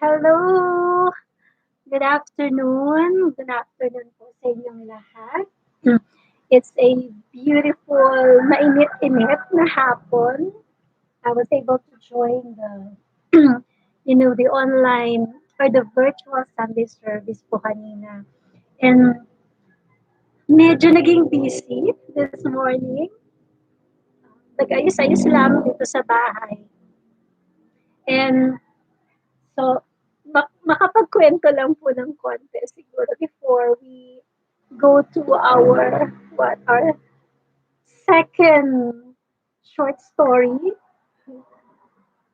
Hello! Good afternoon. Good afternoon po sa inyong lahat. It's a beautiful, mainit-init na hapon. I was able to join the online or the virtual Sunday service po kanina. And medyo naging busy this morning. Nag-ayos-ayos lang dito sa bahay. And so, makapagkwento lang po ng konti siguro before we go to our second short story.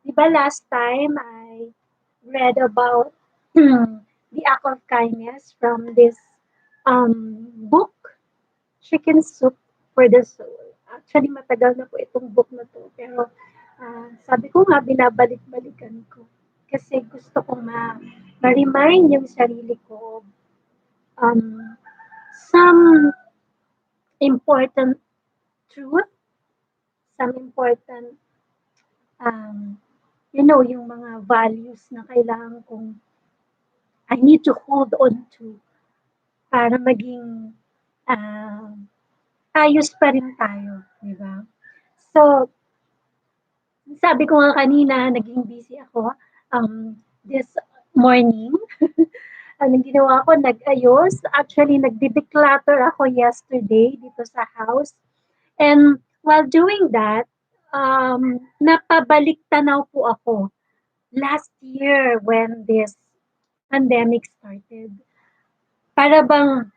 Di ba last time I read about the act of kindness from this book, Chicken Soup for the Soul. Actually, matagal na po itong book na to. Pero sabi ko nga, binabalik-balikan ko. Kasi gusto kong ma-remind yung sarili ko um, some important truth, some important, um, yung mga values na kailangan kong I need to hold on to para maging uh, ayos pa rin tayo, di ba? So, sabi ko nga kanina, naging busy ako this morning. Anong ginawa ko? Nag-ayos. Actually, nagde-declutter ako yesterday dito sa house. And while doing that, napabalik tanaw po ako last year when this pandemic started. Para bang,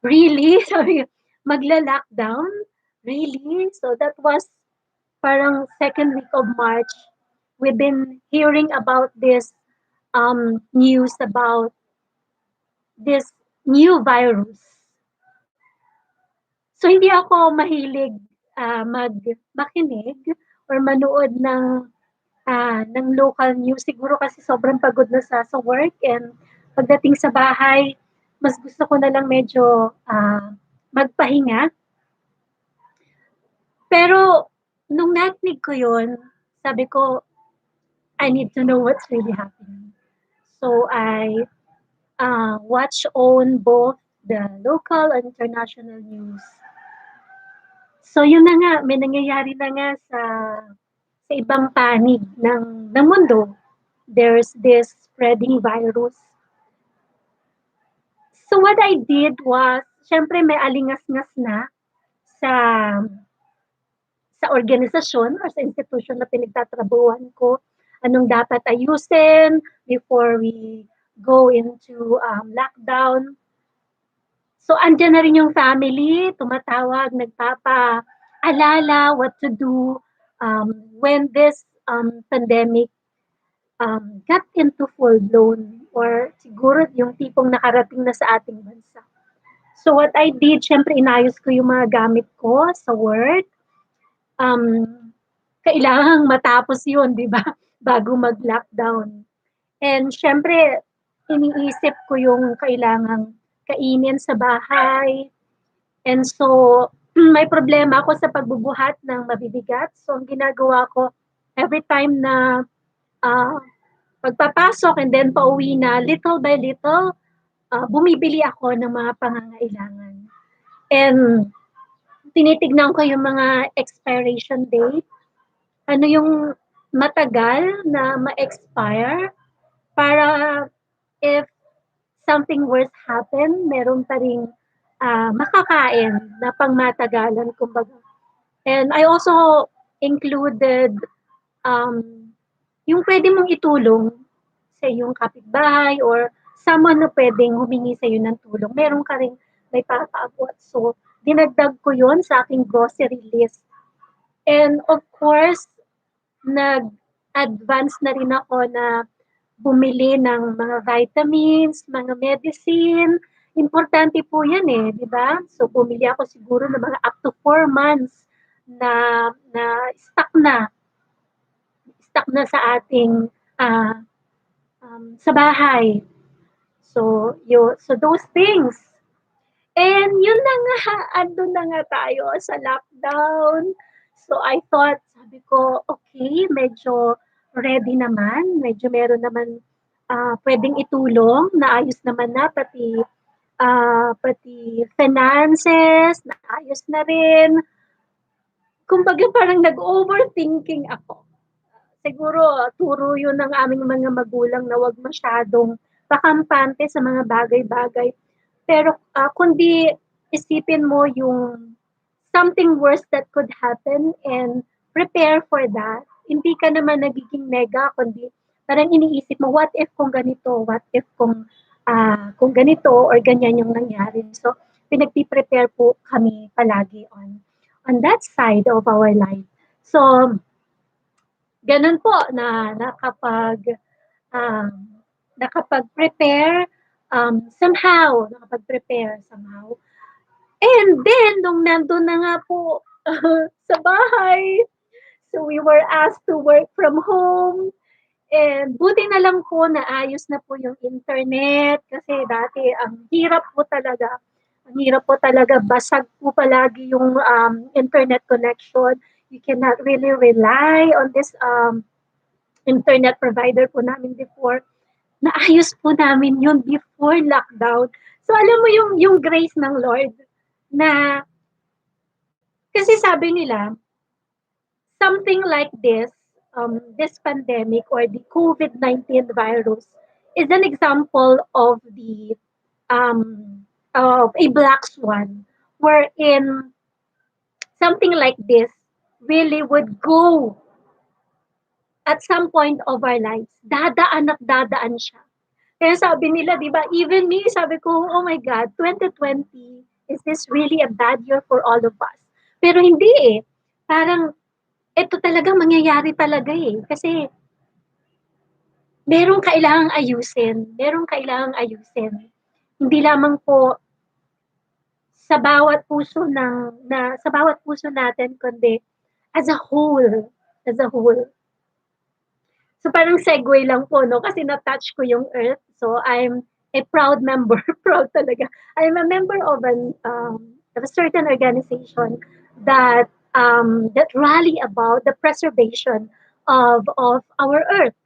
really? Sabi, magla-lockdown? Really? So that was parang second week of March. We've been hearing about this news about this new virus. So hindi ako mahilig makinig or manood ng local news. Siguro kasi sobrang pagod na sa work and pagdating sa bahay, mas gusto ko na lang medyo magpahinga. Pero nung narinig ko yun, sabi ko, I need to know what's really happening. So I watch on both the local and international news. So yun na nga, may nangyayari na nga sa ibang panig ng mundo. There's this spreading virus. So what I did was, syempre may alingas-ngas na sa organisasyon or sa institusyon na pinagtatrabuhan ko. Anong dapat ayusin before we go into lockdown. So andyan na rin yung family, tumatawag, nagpapaalala what to do when this pandemic got into full-blown or siguro yung tipong nakarating na sa ating bansa. So what I did, syempre inayos ko yung mga gamit ko sa work. Kailangang matapos yun, di ba? Bago mag-lockdown. And syempre, iniisip ko yung kailangang kainin sa bahay. And so, may problema ako sa pagbubuhat ng mabibigat. So, ang ginagawa ko, every time na pagpapasok and then pauwi na, little by little, bumibili ako ng mga pangangailangan. And tinitignan ko yung mga expiration date. Ano yung matagal na ma-expire para if something worse happen, meron pa ring makakain na pangmatagalan, kumbaga. And I also included yung pwede mong itulong sa iyong kapitbahay or someone na pwedeng humingi sa iyo ng tulong. Meron ka ring may papaabot. So, dinagdag ko yon sa aking grocery list. And of course, nag-advance na rin ako na bumili ng mga vitamins, mga medicine. Importante po yan di ba? So, bumili ako siguro ng mga up to 4 months na stock na sa ating sa bahay. So, so those things. And yun na nga, andun na nga tayo sa lockdown. So I thought, sabi ko, okay, medyo ready naman, medyo meron naman pwedeng itulong, naayos naman na pati finances, naayos na rin. Kumbaga parang nag-overthinking ako. Siguro turo yun ng aming mga magulang na wag masyadong pakampante sa mga bagay-bagay. Pero kundi isipin mo yung something worse that could happen and prepare for that. Hindi ka naman nagiging nega, kundi parang iniisip mo, what if kung ganito? What if kung ganito or ganyan yung nangyari? So, pinagpiprepare po kami palagi on that side of our life. So, ganun po na um, nakapag-prepare somehow. And then, nung nandun na nga po sa bahay, so we were asked to work from home. And buti na lang po naayos na po yung internet kasi dati ang hirap po talaga. Ang hirap po talaga, basag po palagi yung internet connection. You cannot really rely on this internet provider po namin before. Naayos po namin yun before lockdown. So alam mo yung grace ng Lord na kasi sabi nila something like this pandemic or the COVID-19 virus is an example of the of a black swan wherein something like this really would go at some point of our lives. Dadaan at dadaan siya. Kaya sabi nila, di ba, even me, sabi ko, oh my God, 2020, is this really a bad year for all of us? Pero hindi eh. Parang, ito talaga mangyayari talaga eh. Kasi, merong kailangang ayusin. Merong kailangang ayusin. Hindi lamang po sa bawat puso sa bawat puso natin, kundi as a whole. As a whole. So parang segue lang po, no? Kasi na-touch ko yung Earth. So I'm a proud member, proud talaga. I'm a member of a certain organization that rally about the preservation of our Earth.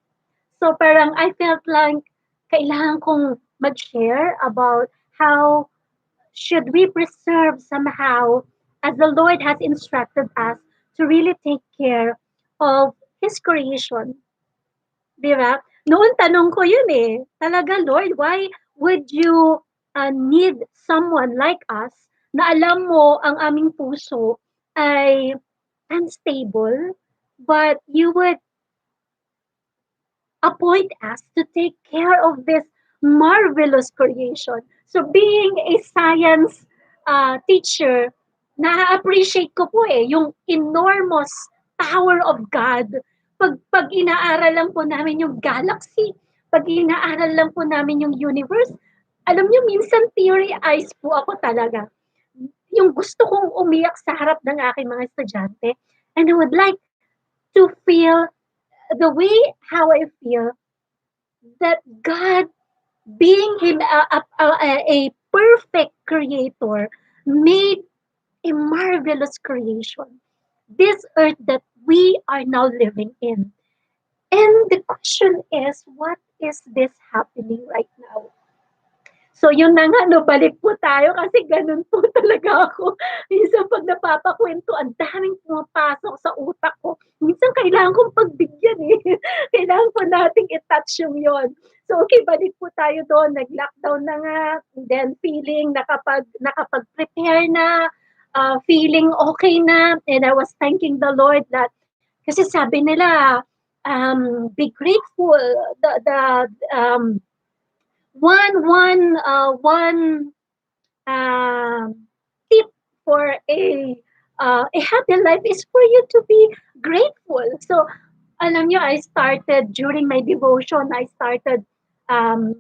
So parang I felt like kailangan kong mag-share about how should we preserve somehow as the Lord has instructed us to really take care of His creation. 'Di ba? Noon tanong ko yun eh, talaga Lord, why would you need someone like us na alam mo ang aming puso ay unstable, but you would appoint us to take care of this marvelous creation. So being a science teacher, na-appreciate ko po eh, yung enormous power of God. Pag inaaral lang po namin yung galaxy, pag inaaral lang po namin yung universe, alam niyo, minsan theory eyes po ako talaga. Yung gusto kong umiyak sa harap ng aking mga estudyante, and I would like to feel the way how I feel that God, being Him a perfect creator, made a marvelous creation. This earth that we are now living in. And the question is, what is this happening right now? So yun na nga 'no, balik po tayo kasi gano'n po talaga ako. Minsan 'pag napapakuwento ang daming pumapasok sa utak ko. Minsan kailangan kong pagbigyan, eh. Kailangan po nating i-touch yung yon. So okay, balik po tayo do'n, nag-lockdown na nga, then feeling nakapag-prepare na, feeling okay na, and I was thanking the Lord that kasi sabi nila, be grateful, um one tip for a happy life is for you to be grateful. So, alam nyo, I started during my devotion, I started um,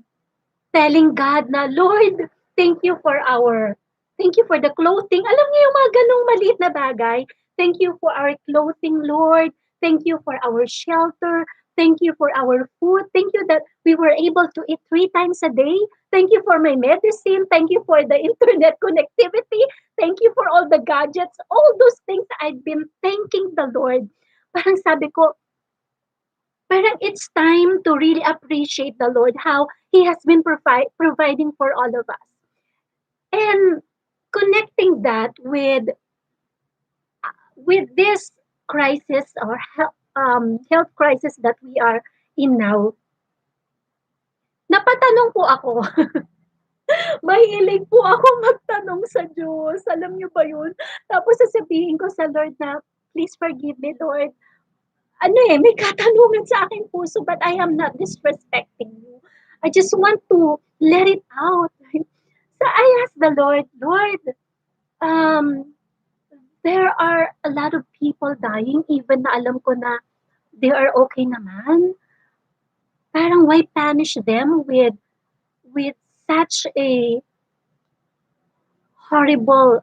telling God na, Lord, thank you for the clothing. Alam niyo yung mga ganong maliit na bagay. Thank you for our clothing, Lord. Thank you for our shelter. Thank you for our food. Thank you that we were able to eat 3 times a day. Thank you for my medicine. Thank you for the internet connectivity. Thank you for all the gadgets. All those things I've been thanking the Lord. Parang sabi ko, parang it's time to really appreciate the Lord, how He has been providing for all of us. And connecting that with this crisis or health crisis that we are in now, napatanong po ako. Mahilig po ako magtanong sa Diyos. Alam niyo ba yun? Tapos sasabihin ko sa Lord na, please forgive me, Lord. Ano eh, may katanungan sa aking puso, but I am not disrespecting you. I just want to let it out. So I asked the Lord, Lord, um, there are a lot of people dying, even na alam ko na they are okay naman. Parang why punish them with such a horrible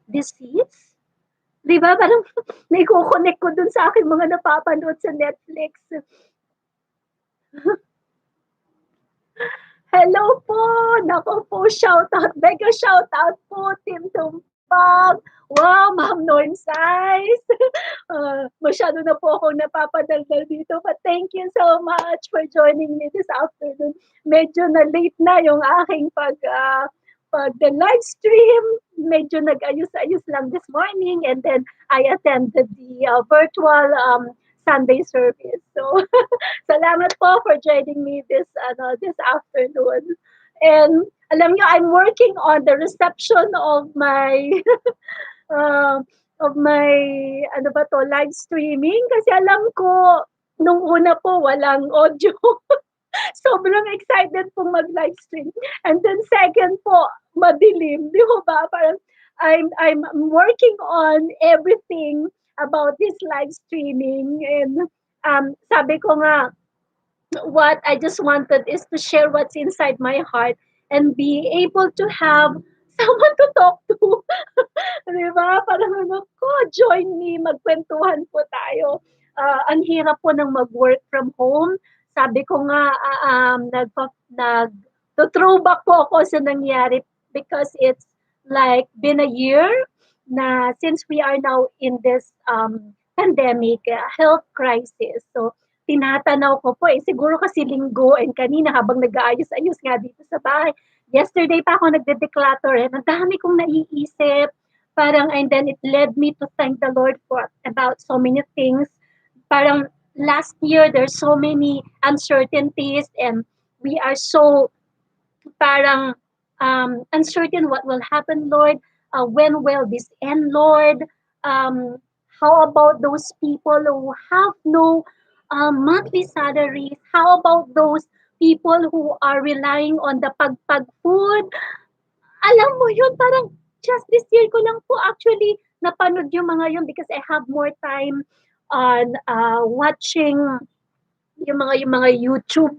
disease? 'Di ba parang naiko-connect ko dun sa aking mga napapanood sa Netflix. Hello po! Naku po, shoutout, mega shoutout po, Team Tumpag. Wow, Ma'am Norm Size. Masyado na po akong napapadaldal dito. But thank you so much for joining me this afternoon. Medyo na late na yung aking pag the live stream. Medyo nag-ayos-ayos lang this morning. And then I attended the virtual Sunday service. So salamat po for joining me this afternoon. And alam niyo, I'm working on the reception uh, of my ano ba to, live streaming kasi alam ko nung una po walang audio. Sobrang excited pong mag-live stream. And then second po, madilim, di ba ba? Parang I'm working on everything about this live streaming and sabi ko nga what I just wanted is to share what's inside my heart and be able to have someone to talk to. Di ba? Parang ano ko, join me, magkwentuhan po tayo. Ang hirap po ng mag-work from home. Sabi ko nga, to-throwback po ako sa nangyari because it's like been a year na since we are now in this pandemic, health crisis. So, tinatanaw ko po eh. Siguro kasi linggo and kanina habang nag-aayos-ayos nga dito sa bahay. Yesterday pa ako nagde-declutter and ang dami kong naiisip. Parang, and then it led me to thank the Lord for about so many things. Parang last year, there's so many uncertainties and we are so parang uncertain what will happen, Lord. When will this end, Lord? Um, how about those people who have no monthly salaries? How about those people who are relying on the pagpag food? Alam mo yun, parang just this year ko lang po actually napanood yung mga yun because I have more time on watching yung mga YouTube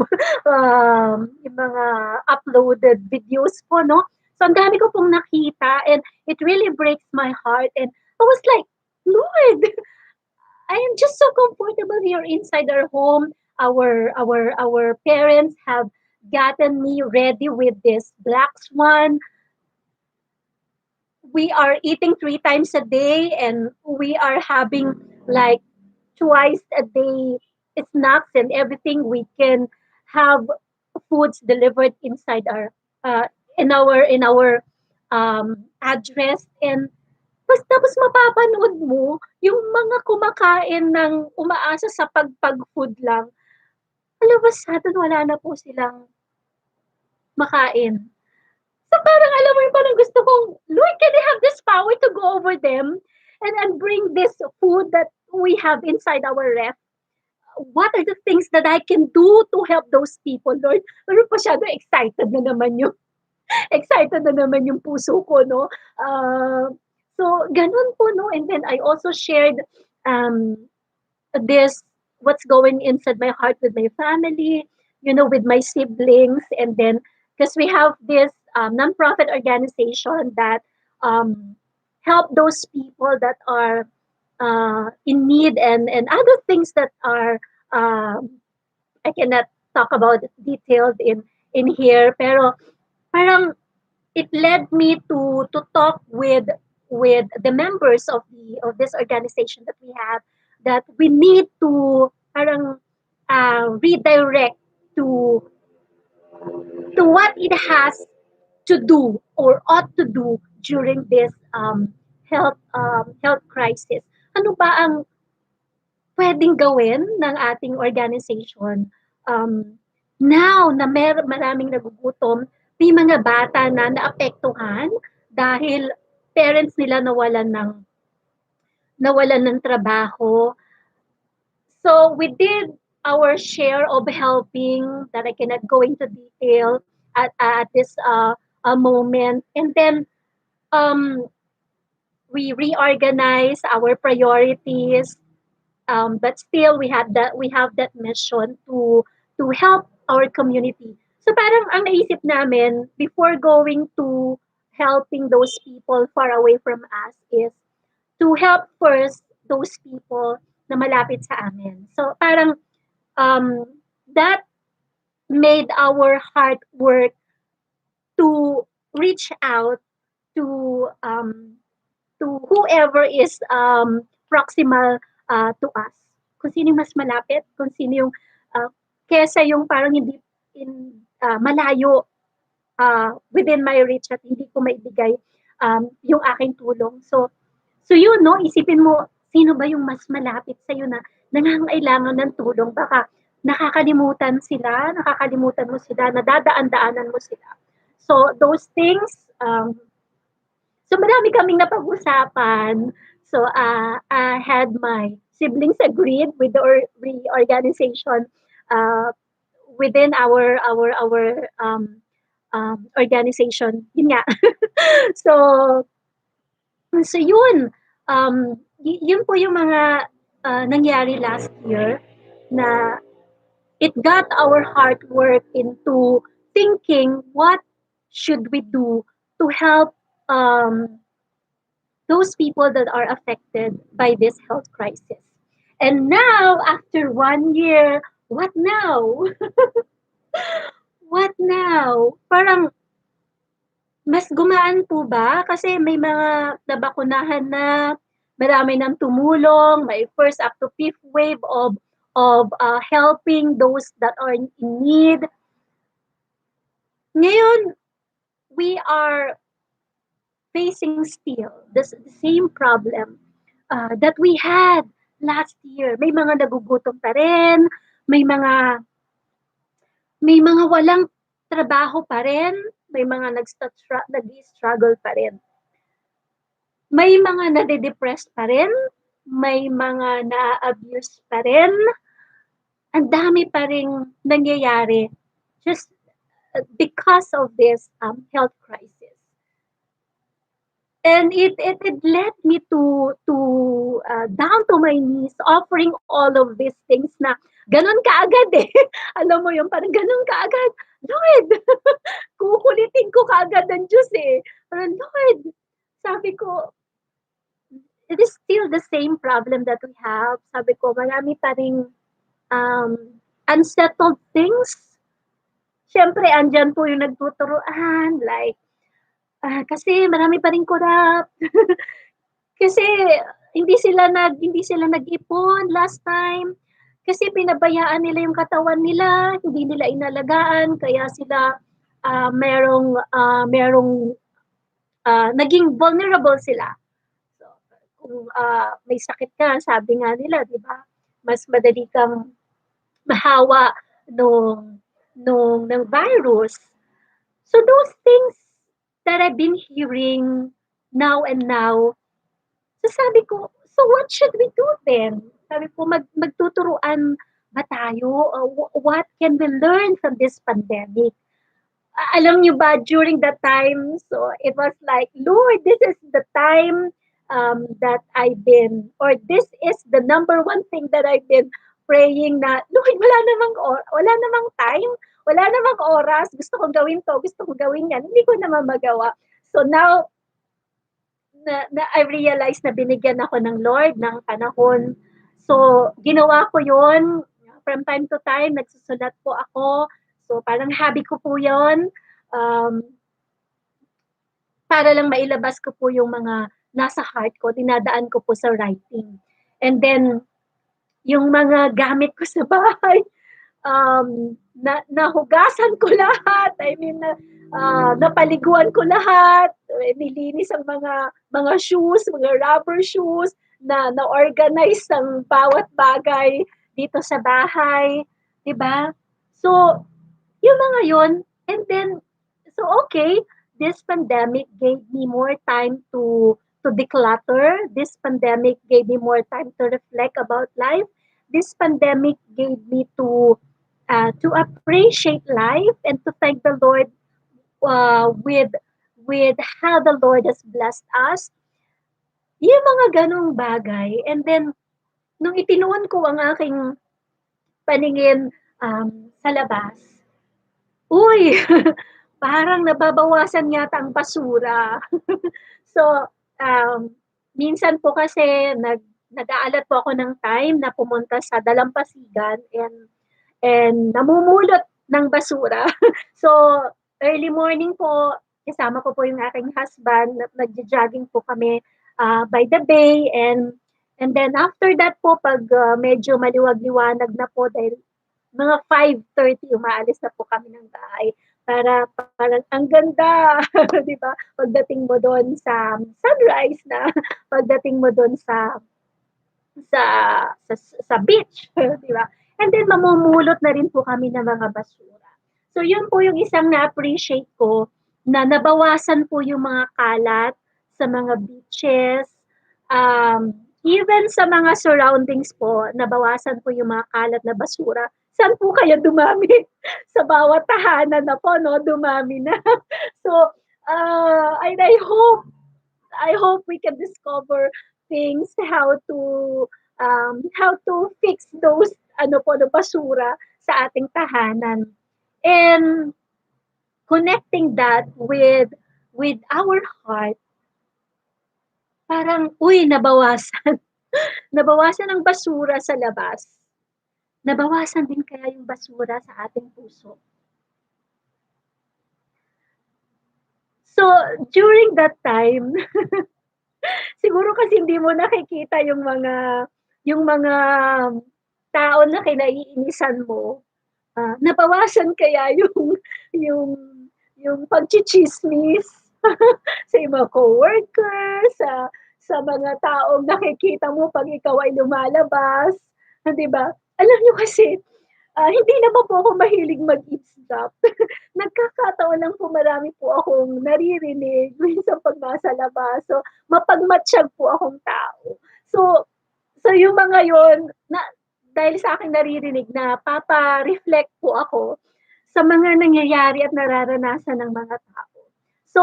yung mga uploaded videos po, no? So ang dami ko pong nakita and it really breaks my heart and I was like, Lord, I am just so comfortable here inside our home. Our parents have gotten me ready with this black swan. We are eating 3 times a day and we are having like twice a day snacks and everything. We can have foods delivered inside our in our address and tapos mapapanood mo yung mga kumakain ng umaasa sa pagpag-food lang. Alam mo sudden wala na po silang makain. So parang alam mo yung parang gusto kong, Lord, can I have this power to go over them and bring this food that we have inside our ref? What are the things that I can do to help those people, Lord? Pero masyado excited na naman yung excited na naman yung puso ko, no? So, ganun po, no? And then I also shared um, this, what's going inside my heart with my family, with my siblings. And then, because we have this nonprofit organization that um, help those people that are in need and other things that are, I cannot talk about detailed in here, pero parang it led me to talk with the members of this organization that we have that we need to parang redirect to what it has to do or ought to do during this health crisis. Ano ba ang pwedeng gawin ng ating organization? Now na maraming nagugutom, may mga bata na naapektuhan dahil parents nila nawalan ng trabaho. So we did our share of helping that I cannot go into detail at this moment. And then um, we reorganize our priorities, but still we have that mission to help our community. So parang ang naisip namin before going to helping those people far away from us is to help first those people na malapit sa amin. So parang um, that made our heart work to reach out to whoever is proximal to us. Kung sino yung mas malapit, kung sino yung uh, kesa yung parang hindi malayo within my reach at hindi ko maibigay yung aking tulong. So yun, no, isipin mo, sino ba yung mas malapit sa'yo na nangangailangan ng tulong? Baka nakakalimutan mo sila, nadadaan-daanan mo sila. So those things, so marami kaming napag-usapan. So I had my siblings agreed with the reorganization uh, within our organization. Yun nga. So So yun, yun po yung mga nangyari last year na it got our heart work into thinking what should we do to help those people that are affected by this health crisis. And now, after 1 year, what now? What now? Parang mas gumaan po ba? Kasi may mga nabakunahan na, marami ng tumulong, may first up to fifth wave of helping those that are in need. Ngayon, we are facing still the same problem that we had last year. May mga nagugutom pa rin, may mga walang trabaho pa rin, may mga nag-struggle pa rin. May mga nade-depressed pa rin, may mga na-abuse pa rin, ang dami pa ring nangyayari just because of this health crisis. And it led me to down to my knees offering all of these things na ganun kaagad eh. Alam mo yung parang ganun kaagad. Lord, kukulitin ko kaagad ng Diyos eh. Parang Lord, sabi ko, it is still the same problem that we have. Sabi ko, marami pa ring unsettled things. Siyempre, andyan po yung nagtuturuan. Like, kasi marami pa ring corrupt. Kasi hindi sila nag-ipon last time. Kasi pinabayaan nila yung katawan nila, hindi nila inalagaan, kaya sila merong naging vulnerable sila. So, kung may sakit ka, sabi nga nila, di ba, mas madali kang mahawa ng virus. So those things that I've been hearing now and now, so sabi ko, so what should we do then? Sabi ko, magtuturuan ba tayo? What can we learn from this pandemic? Alam niyo ba, during that time, so it was like, Lord, this is the time that I've been, or this is the number one thing that I've been praying na, Lord, wala namang time, wala namang oras, gusto kong gawin to, gusto kong gawin yan, hindi ko naman magawa. So now, na I realized na binigyan ako ng Lord ng panahon. So, ginawa ko yon from time to time, nagsusulat po ako. So, parang hobby ko po yon para lang mailabas ko po yung mga nasa heart ko, dinadaan ko po sa writing. And then, yung mga gamit ko sa bahay, nahugasan ko lahat. I mean, napaliguan ko lahat. Nilinis ang mga shoes, mga rubber shoes, na-organize ang bawat bagay dito sa bahay, 'di ba? So, yung mga yun, and then, so okay, this pandemic gave me more time to declutter. This pandemic gave me more time to reflect about life. This pandemic gave me to appreciate life and to thank the Lord with how the Lord has blessed us. Yung mga ganong bagay. And then, nung itinuon ko ang aking paningin sa labas, uy, parang nababawasan yata ang basura. So, um, minsan po kasi nag-aalat po ako ng time na pumunta sa dalampasigan and namumulot ng basura. So, early morning po, kasama ko po yung aking husband, nagja-jogging po kami by the bay and then after that po, pag medyo maliwag-liwanag na po dahil mga 5:30 umaalis na po kami ng bahay para parang ang ganda, 'di ba? Pagdating mo doon sa sunrise na pagdating mo doon sa sa beach, 'di ba? And then mamumulot na rin po kami ng mga basura. So yun po yung isang na-appreciate ko na nabawasan po yung mga kalat sa mga beaches, even sa mga surroundings po, nabawasan po yung mga kalat na basura. Saan po kaya dumami? Sa bawat tahanan na po, no? Dumami na. So, and I hope we can discover things how to fix those ano po no basura sa ating tahanan. And connecting that with our heart, parang uy nabawasan. Nabawasan ang basura sa labas. Nabawasan din kaya yung basura sa ating puso. So, during that time, siguro kasi hindi mo nakikita yung mga tao na kinaiinisan mo, nabawasan kaya yung yung pagchichismis sa iyong mga coworkers, sa mga taong nakikita mo 'pag ikaw ay lumalabas, 'di ba? Alam niyo kasi, hindi naman po ako mahilig mag-eavesdrop. Nagkakataon lang po marami po akong naririnig minsan 'pag nasa labas. So, mapagmatyag po akong tao. So so yung mga yun na dahil sa aking naririnig napapa-reflect po ako sa mga nangyayari at nararanasan ng mga tao. So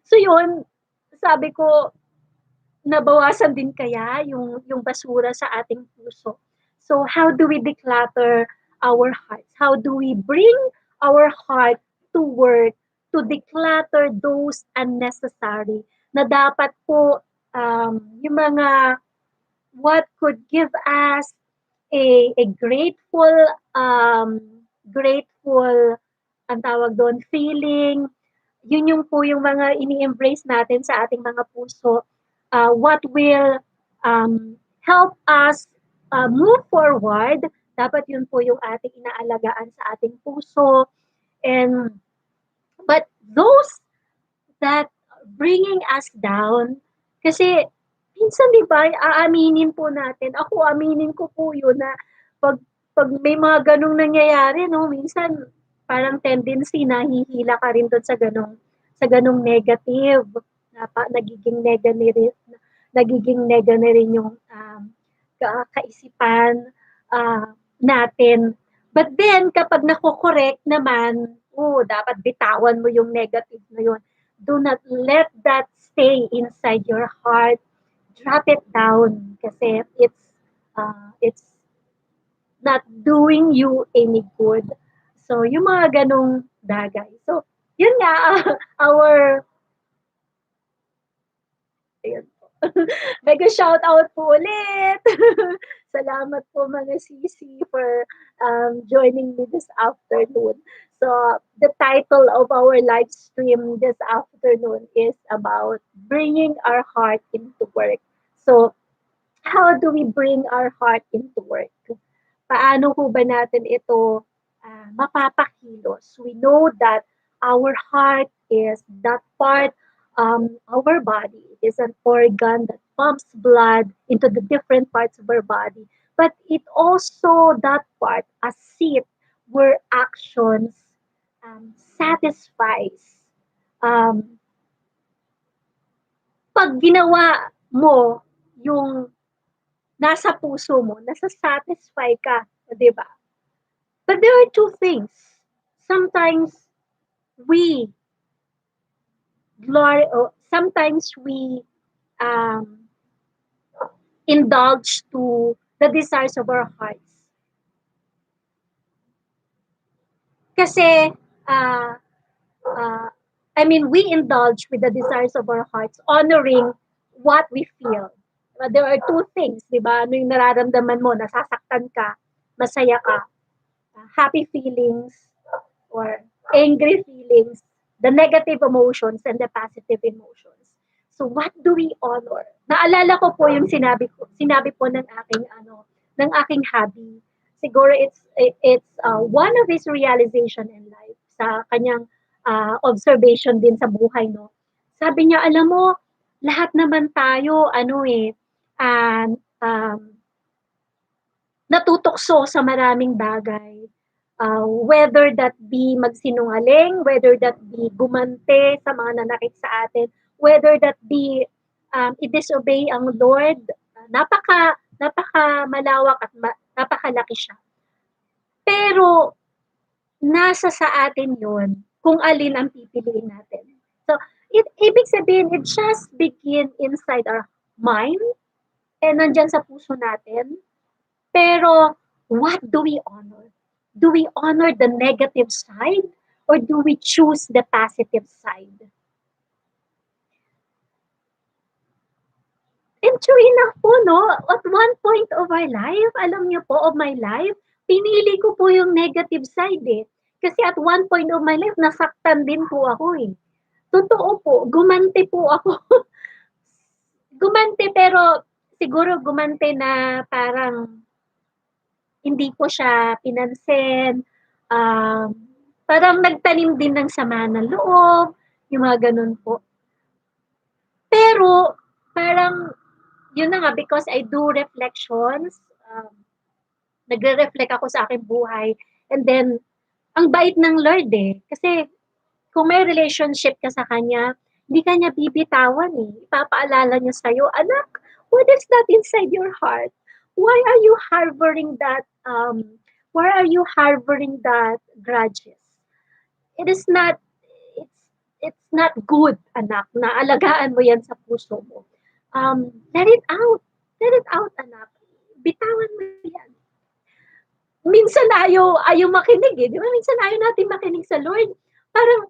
so yun, sabi ko nabawasan din kaya yung basura sa ating puso. So how do we declutter our hearts? How do we bring our heart to work to declutter those unnecessary na dapat po yung mga what could give us a um, grateful, ang tawag doon, feeling, yun yung po yung mga ini-embrace natin sa ating mga puso. What will help us move forward, dapat yun po yung ating inaalagaan sa ating puso. And, but those that bringing us down, kasi minsan 'di ba, aaminin po natin, ako aminin ko po 'yun na 'pag 'pag may mga gano'ng nangyayari 'no, minsan parang tendency nahihila ka rin do'n sa gano'ng negative, nagiging nega na rin yung, kaisipan, natin. But then kapag nako-correct naman, dapat bitawan mo yung negative na yun. Do not let that stay inside your heart. Drop it down kasi it's not doing you any good. So, yung mga ganong bagay. So, yun nga, our, ayun po. Mega shout out po ulit. Salamat po mga sisi for joining me this afternoon. So, the title of our live stream this afternoon is about bringing our heart into work. So, how do we bring our heart into work? paano ho ba natin ito mapapakilos? We know that our heart is that part our body. It is an organ that pumps blood into the different parts of our body. But it also that part, a seat where actions satisfies. Um, pag ginawa mo yung nasa puso mo, nasa-satisfy ka, 'di ba? But there are two things. Sometimes we sometimes we um, indulge to the desires of our hearts. Kasi, uh, uh, I mean, we indulge with the desires of our hearts, honoring what we feel. There are two things, di ba? Ano yung nararamdaman mo? Nasasaktan ka, masaya ka, happy feelings, or angry feelings, the negative emotions and the positive emotions. So what do we honor? Naalala ko po yung sinabi po ng aking ng aking hubby. Siguro it's one of his realization in life sa kanyang observation din sa buhay, no. Sabi niya, alam mo, lahat naman tayo um, um, natutokso sa maraming bagay. Whether that be magsinungaling, whether that be gumante sa mga nanakit sa atin, whether that be i-disobey ang Lord, napaka malawak at napakalaki siya. Pero nasa sa atin 'yon kung alin ang pipiliin natin. So, ibig sabihin, it just begin inside our mind and nandiyan sa puso natin. Pero what do we honor? Do we honor the negative side or do we choose the positive side? And true enough po, no? At one point of our life, alam niyo po, of my life, pinili ko po yung negative side eh. Kasi at one point of my life, nasaktan din po ako eh. Totoo po, gumante po ako. Gumante pero siguro gumante na parang hindi ko siya pinansin, um, parang nagtanim din ng sama ng loob, yung mga gano'n po. Pero parang yun na nga, because I do reflections, nagre-reflect ako sa aking buhay, and then ang bait ng Lord eh. Kasi kung may relationship ka sa Kanya, hindi ka niya bibitawan eh. Ipapaalala niya sa'yo, anak, what is that inside your heart? Why are you harboring why are you harboring that grudges? It is not, it's, it's not good, anak, na alagaan mo yan sa puso mo. Let it out. Let it out, anak. Bitawan mo yan. Minsan ayaw makinig eh. Di ba? Minsan ayaw natin makinig sa Lord. Parang,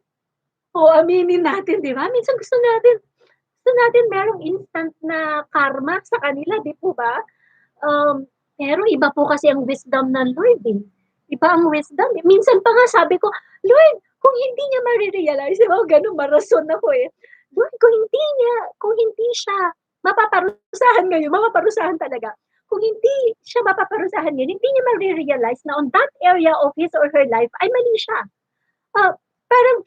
aminin natin, di ba? Minsan gusto natin merong instant na karma sa kanila, di po ba? Pero iba po kasi ang wisdom ng Lord eh. Iba ang wisdom. Minsan pa nga sabi ko, Lord, kung hindi niya marirealize, di ba, ganun, marason ako eh. Lord, kung hindi siya mapaparusahan ngayon, mapaparusahan talaga. Kung hindi siya mapaparusahan ngayon, hindi niya marirealize na on that area of his or her life ay mali siya. Parang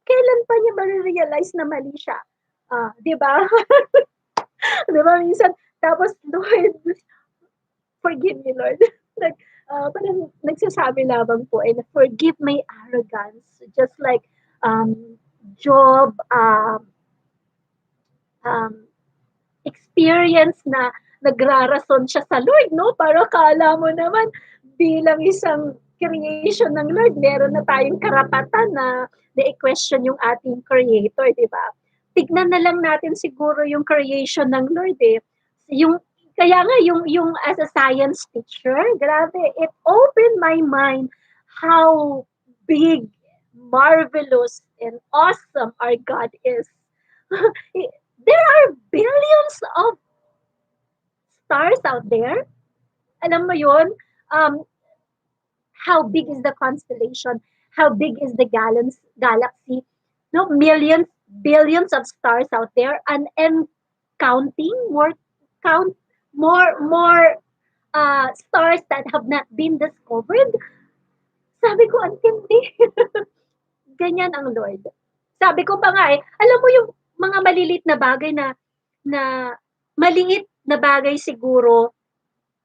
kailan pa niya marirealize na mali siya? 'Di ba? 'Di ba minsan, tapos Lord, forgive me Lord. Parang nagsasabi lamang po and forgive my arrogance. Just like Job um, experience na nagrarason siya sa Lord, no? Para akala mo naman bilang isang creation ng Lord, meron na tayong karapatan na i-question yung ating creator, di ba? Tignan na lang natin siguro yung creation ng Lord eh. Yung kaya nga yung as a science teacher, grabe, it opened my mind how big, marvelous, and awesome our God is. There are billions of stars out there. Alam mo yun? Um, how big is the constellation? How big is the galaxy? No, millions, billions of stars out there, and counting more, count more stars that have not been discovered. Sabi ko, ang tindi. Ganyan ang Lord. Sabi ko pa nga eh, alam mo yung mga malilit na bagay na maliit na bagay siguro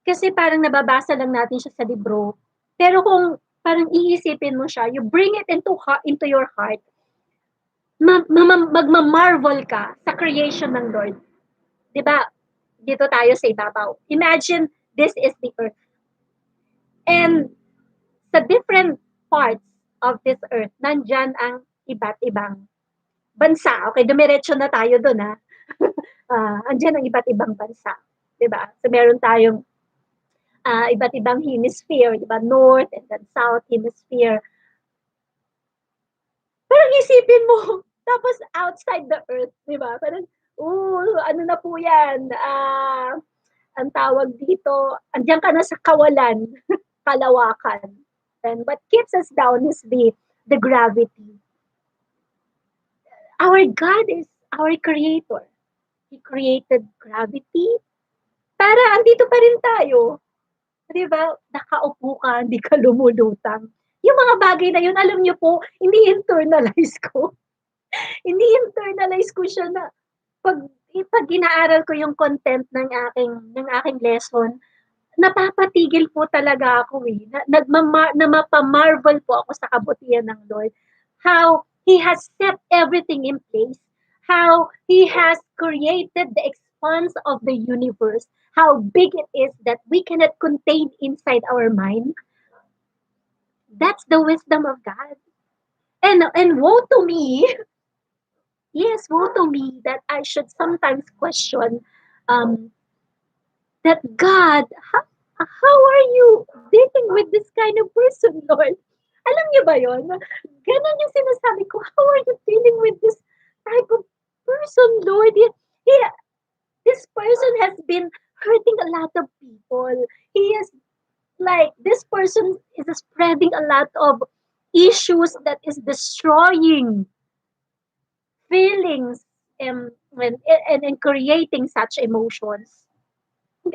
kasi parang nababasa lang natin siya sa libro. Pero kung parang iisipin mo siya, you bring it into your heart, magma-marvel ka sa creation ng Lord. 'Di ba? Dito tayo sa ibabaw. Imagine this is the earth. And sa different parts of this earth, nandyan ang iba't ibang bansa. Okay, dumiretso na tayo doon ha. Andyan ang iba't ibang bansa. 'Di ba? So meron tayong iba't ibang hemisphere, 'di ba? North and then South hemisphere. Parang isipin mo, tapos outside the earth, 'di ba? Parang, ano na po 'yan? Ang tawag dito, andiyan ka na sa kawalan, kalawakan. And what keeps us down is the gravity. Our God is our creator. He created gravity para andito pa rin tayo. 'Di ba? Nakaupo ka, hindi ka lumulutang. Yung mga bagay na yun, alam niyo po, hindi internalize ko. Hindi internalize ko siya na pag pag inaaral ko yung content ng aking lesson, napapatigil po talaga ako eh. Na mapa-marvel po ako sa kabutihan ng Lord. How He has set everything in place. How He has created the expanse of the universe. How big it is that we cannot contain inside our mind. That's the wisdom of God. And woe to me, yes, woe to me that I should sometimes question um, that God, how are you dealing with this kind of person, Lord? Alam niyo ba yon? Ganon yung sinasabi ko, how are you dealing with this type of person, Lord? He, this person has been hurting a lot of people. He is this person is spreading a lot of issues that is destroying feelings and creating such emotions.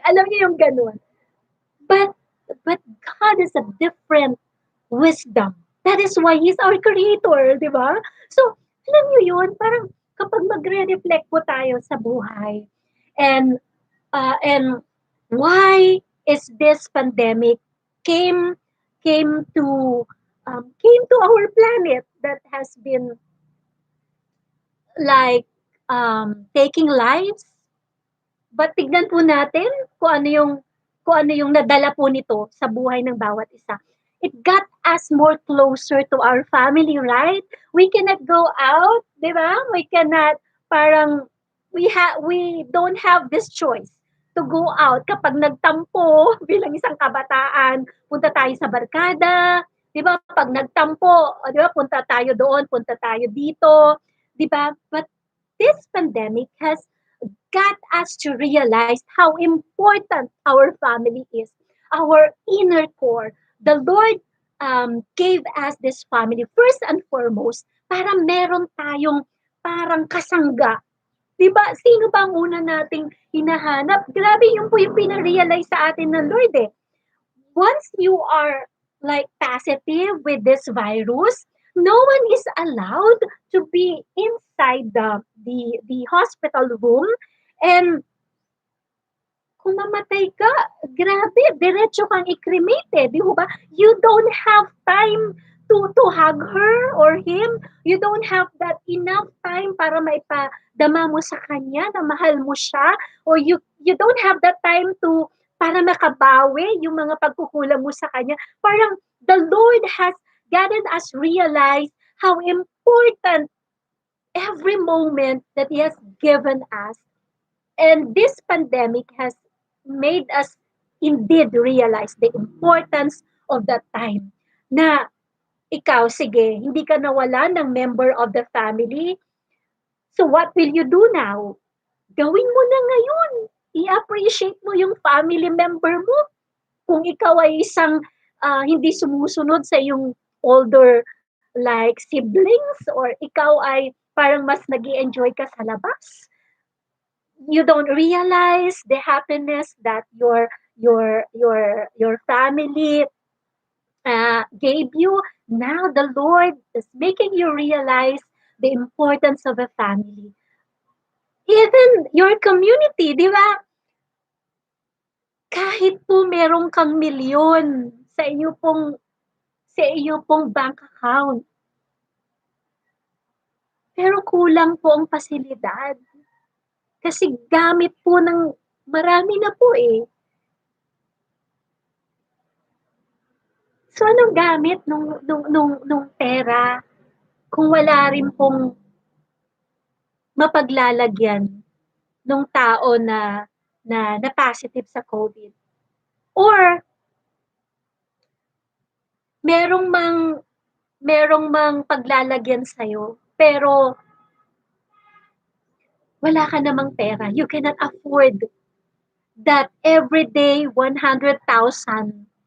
Alam niyo yung ganun. But but God is a different wisdom. That is why He's our creator, di ba? So, alam niyo yun, parang kapag magre-reflect po tayo sa buhay, and and why is this pandemic came came to came to our planet that has been taking lives. But tignan po natin kung ano yung nadala po nito sa buhay ng bawat isa. It got us more closer to our family, right? We cannot go out, 'di ba? We cannot parang we don't have this choice to go out kapag nagtampo bilang isang kabataan, punta tayo sa barkada, 'di ba? Pag nagtampo, 'di ba, punta tayo doon, punta tayo dito, 'di ba? But this pandemic has got us to realize how important our family is, our inner core. The Lord gave us this family first and foremost para meron tayong parang kasangga. Diba? Sino ba ang una nating hinahanap? Grabe yun po yung pinarealize sa atin ng Lord eh. Once you are positive with this virus, no one is allowed to be inside the hospital room. And kung mamatay ka, grabe, diretso kang i-cremate eh, di ba? You don't have time to hug her or him. You don't have that enough time para maipadama mo sa kanya na mahal mo siya, or you don't have that time para makabawi yung mga pagkukulang mo sa kanya. Parang the Lord has gotten us realize how important every moment that He has given us. And this pandemic has made us indeed realize the importance of that time na ikaw, sige, hindi ka nawala ng member of the family. So what will you do now? Gawin mo na ngayon. I-appreciate mo yung family member mo. Kung ikaw ay isang hindi sumusunod sa yung older siblings, or ikaw ay parang mas nag-i-enjoy ka sa labas, you don't realize the happiness that your family gave you. Now the Lord is making you realize the importance of a family. Even your community, di ba? Kahit po merong kang milyon sa iyo pong bank account, pero kulang po ang pasilidad. Kasi gamit po ng marami na po eh. So anong gamit nung pera kung wala rin pong mapaglalagyan nung tao na positive sa COVID? Or merong mang merong mang paglalagyan sa'yo, pero wala ka namang pera. You cannot afford that everyday 100,000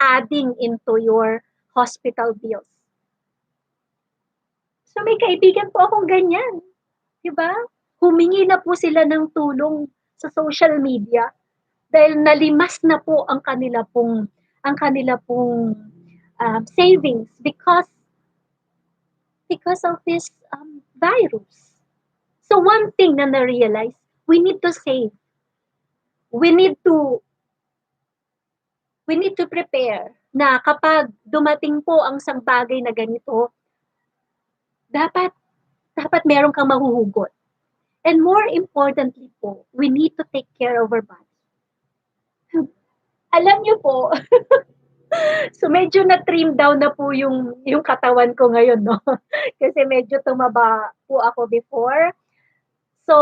adding into your hospital bills. So may kaibigan po akong ganyan, 'di ba? Humingi na po sila ng tulong sa social media dahil nalimas na po ang kanila pong savings because of this virus. So one thing na na-realize, we need to save. We need to we need to prepare na kapag dumating po ang isang bagay na ganito, dapat dapat meron kang mahuhugot. And more importantly po, we need to take care of our body. Alam niyo po, so medyo na-trim down na po yung katawan ko ngayon, no? Kasi medyo tumaba po ako before. So,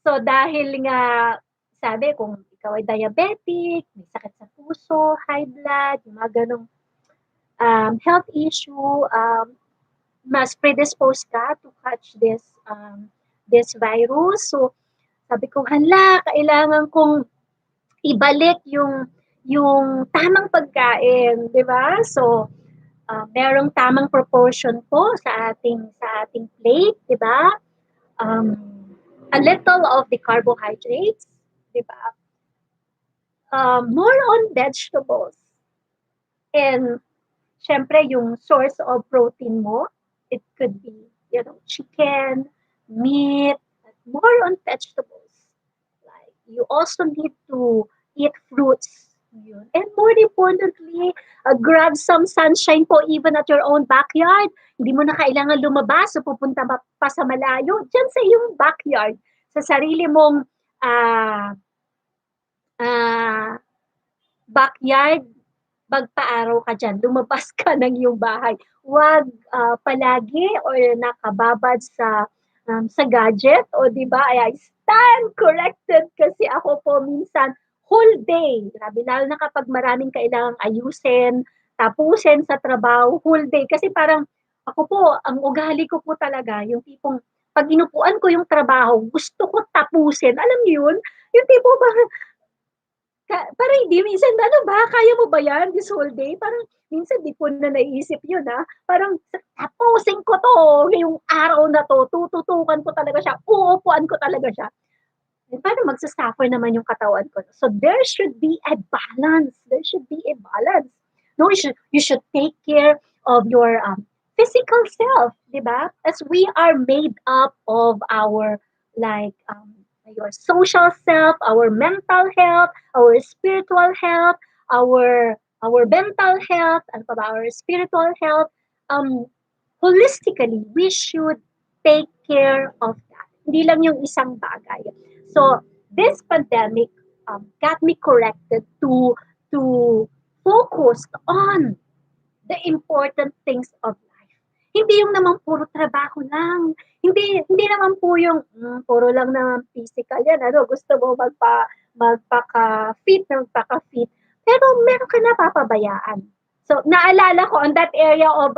so dahil nga, sabi kung ikaw ay diabetic, may sakit sa puso, high blood, yung mga ganong health issue, mas predisposed ka to catch this virus. So, sabi ko, hala, kailangan kong ibalik yung tamang pagkain, 'di ba? So, merong tamang proportion po sa ating plate, 'di ba? Um, a little of the carbohydrates, 'di ba? More on vegetables. And syempre yung source of protein mo, it could be, chicken, meat, more on vegetables. Like, you also need to eat fruits. Yun. And more importantly, grab some sunshine po even at your own backyard. Hindi mo na kailangan lumabas o pupunta pa sa malayo. Diyan sa iyong backyard, sa sarili mong ah, ah, backyard, magpa-araw ka diyan, lumabas ka ng iyong bahay. Huwag palagi or nakababad sa gadget o 'di ba? I stand corrected kasi ako po minsan whole day, grabe lalo na kapag maraming kailangang ayusin, tapusin sa trabaho, whole day. Kasi parang ako po, ang ugali ko po talaga yung tipong 'pag inupuan ko yung trabaho, gusto ko tapusin. Alam niyo yun? Yung tipo ba parang hindi minsan, "Ano ba, kaya mo ba 'yan this whole day?" Parang minsan 'di ko na naiisip 'yun, parang tapusin ko 'to ngayong araw na 'to, tututukan ko talaga siya, uupuan ko talaga siya. Eh, paano magsa-suffer naman yung katawan ko? So there should be a balance, there should be a balance. No, you should take care of your, physical self, 'di ba? As we are made up of our, like, your social self, our mental health, our spiritual health, our mental health, ano pa ba, our spiritual health, holistically, we should take care of that. Hindi lang yung isang bagay. So, this pandemic got me corrected to focus on the important things of life. Hindi yung naman puro trabaho lang. Hindi naman po yung puro lang naman physical yan. Ano, gusto mo magpaka-fit, magpaka-fit. Pero meron ka napapabayaan. So, naalala ko on that area of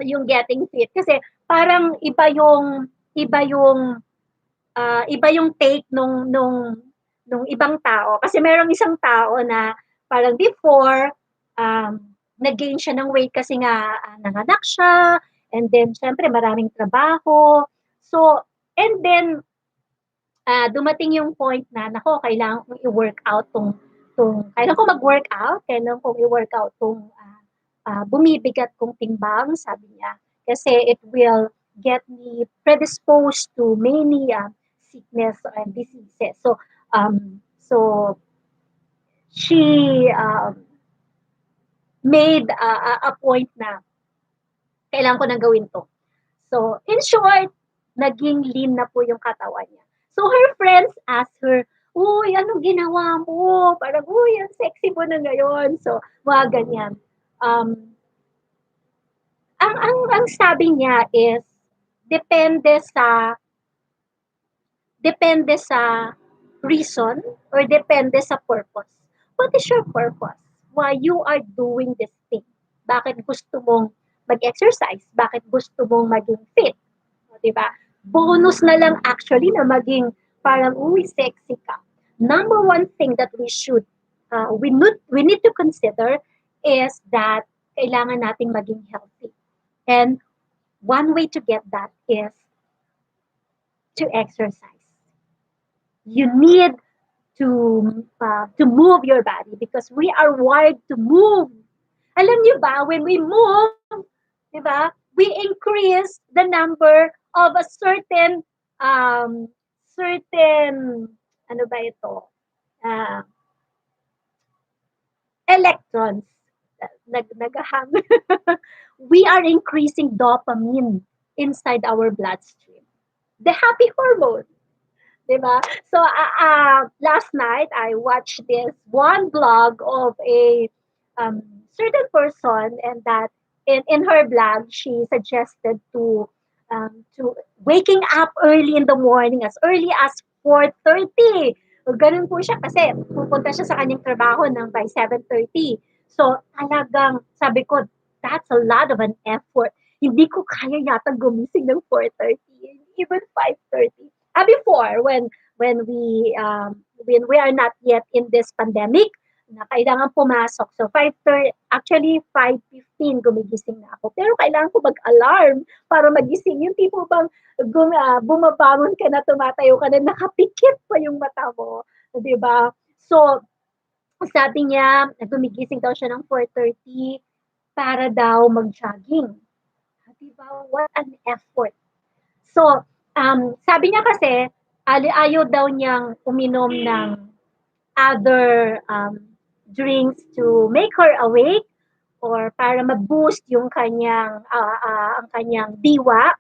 yung getting fit kasi parang iba yung take nung ibang tao kasi merong isang tao na parang before nag-gain siya ng weight kasi nga nanganak siya, and then syempre maraming trabaho. So, and then dumating yung point na, nako, kailangan kong i-workout kailangan ko mag-workout, kailangan kong i-workout bumibigat kong timbang, sabi niya. Kasi it will get me predisposed to many sickness and diseases. So she made a point na kailangan ko nang gawin to. So, in short, naging lean na po yung katawan niya. So, her friends asked her, uy, anong ginawa mo? Parang, uy, ang sexy mo na ngayon. So, mga ganyan. Ang sabi niya is, depende sa depende sa reason or depende sa purpose. What is your purpose? Why you are doing this thing? Bakit gusto mong mag-exercise? Bakit gusto mong maging fit? O, diba? Bonus na lang actually na maging parang, uy, sexy ka. Number one thing that we need to consider is that kailangan nating maging healthy. And one way to get that is to exercise. You need to move your body because we are wired to move. Alam niyo ba, when we move, di ba, we increase the number of a certain, ano ba ito, uh, electrons. Nagahang. We are increasing dopamine inside our bloodstream. The happy hormone. Diba? So, last night, I watched this one blog of a certain person, and that in her blog, she suggested to waking up early in the morning, as early as 4:30. So, ganun po siya kasi pupunta siya sa kanyang trabaho ng by 7:30. So, talagang sabi ko, that's a lot of an effort. Hindi ko kaya yata gumising ng 4:30, even 5:30. Before, when we are not yet in this pandemic, na kailangan pumasok. So 5:30, actually 5:15 gumigising na ako. Pero kailangan ko mag-alarm para magising. Yung tipo bang bumabangon ka na, tumatayo ka na, nakapikit pa yung mata mo. 'Di ba? So, sabi niya, gumigising daw siya ng 4:30 para daw mag-jogging. 'Di ba? What an effort. So, sabi niya kasi, ayaw daw niyang uminom ng other drinks to make her awake or para mag-boost yung ang kanyang diwa.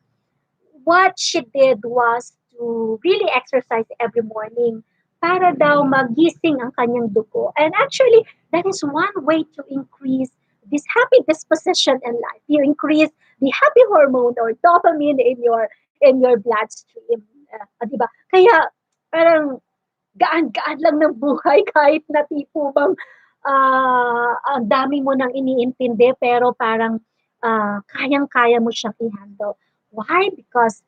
What she did was to really exercise every morning para daw magising ang kanyang dugo. And actually, that is one way to increase this happy disposition in life. You increase the happy hormone or dopamine in your bloodstream. Diba? Kaya parang gaan-gaan lang ng buhay kahit na tipo bang ang dami mo nang iniintindi pero parang kayang-kaya mo siyang i-handle. Why? Because